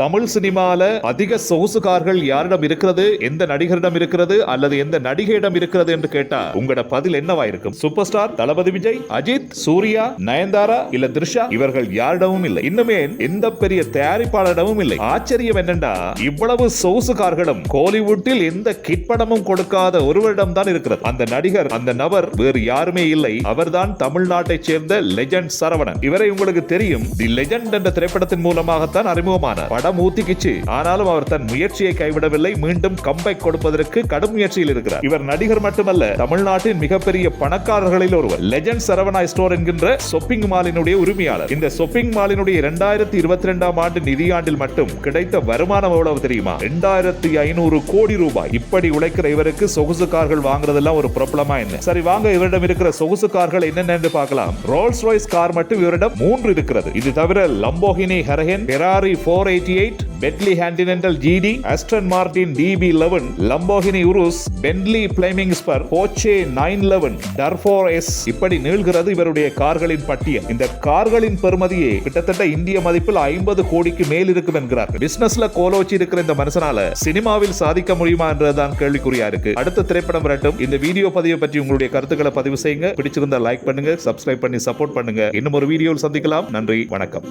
தமிழ் சினிமால அதிக சொகுசு கார்கள் யாரிடம் இருக்கிறது, எந்த நடிகரிடம் இருக்கிறது அல்லது எந்த நடிகையிடம் இருக்கிறது என்று கேட்டா உங்களோட பதில் என்னவா இருக்கும்? சூப்பர் ஸ்டார் தளபதி விஜய், அஜித், சூர்யா, நயன்தாரா இல்ல த்ரிஷா? இவர்கள் யாரிடமும் இல்லை. இன்னுமே எந்த பெரிய தயாரிப்பாளரிடமும் இல்லை. ஆச்சரியம் என்னண்டா, இவ்வளவு சொகுசு கார்களும் கோலிவுட்டில் எந்த கிட்படமும் கொடுக்காத ஒருவரிடம் தான் இருக்கிறது. அந்த நடிகர், அந்த நபர் வேறு யாருமே இல்லை. அவர்தான் தமிழ்நாட்டை சேர்ந்த லெஜண்ட் சரவணன். இவரை உங்களுக்கு தெரியும். தி லெஜண்ட் என்ற திரைப்படத்தின் மூலமாகத்தான் அறிமுகமானார். ஊத்திக்கிச்சு. ஆனாலும் அவர் தன் முயற்சியை கைவிடவில்லை. மீண்டும் கம்பேக் கொடுப்பதற்கு கடும் முயற்சியில் இருக்கிறார். இவர் நடிகர் மட்டுமல்ல, தமிழ்நாட்டின் மிகப்பெரிய பணக்காரர்களில் ஒருவர். லெஜண்ட் சரவணா ஸ்டோர் என்கின்ற ஷாப்பிங் மாலினுடைய உரிமையாளர். இந்த ஷாப்பிங் மாலினுடைய 2022 ஆண்டு நிதியாண்டில் மட்டும் கிடைத்த வருமானம் எவ்வளவு தெரியுமா? 2500 கோடி ரூபாய். இப்படி உழைக்கிற இவருக்கு சொகுசு கார்கள் வாங்குறதெல்லாம் ஒரு ப்ராப்ளமா என்ன? சரி, வாங்க இவரிடம் இருக்கிற சொகுசு கார்கள் என்னென்னு பார்க்கலாம். ரோல்ஸ் ராய்ஸ் கார் மட்டும் இவரிடம் 3 இருக்கிறது. இது தவிர Lamborghini Huracan, Ferrari 488, Bentley Continental GD, Aston Martin DB11, Lamborghini Urus, Bentley Flying Spur, Porsche 911, turbo S. இப்படி நீள்கிறது இவருடைய கார்களின் பட்டியல். இந்த கார்களின் பெறுமதியே கிட்டத்தட்ட இந்திய மதிப்பில் 50 கோடிக்கு மேல் இருக்கும் என்கிறார். பிசினஸ்ல கோலோச்சி இருக்கிற இந்த மனுஷனால சினிமாவில் சாதிக்க முடியுமா என்றுதான் கேள்விக்குறியா இருக்கு. அடுத்த திரைப்படம் வரட்டும். இந்த வீடியோ பதிவை பற்றி உங்களுடைய கருத்துக்களை பதிவு செய்யுங்க. பிடிச்சிருந்தா லைக் பண்ணுங்க, சப்ஸ்கிரைப் பண்ணி சப்போர்ட் பண்ணுங்க. இன்னும் ஒரு வீடியோவில் சந்திக்கலாம். நன்றி, வணக்கம்.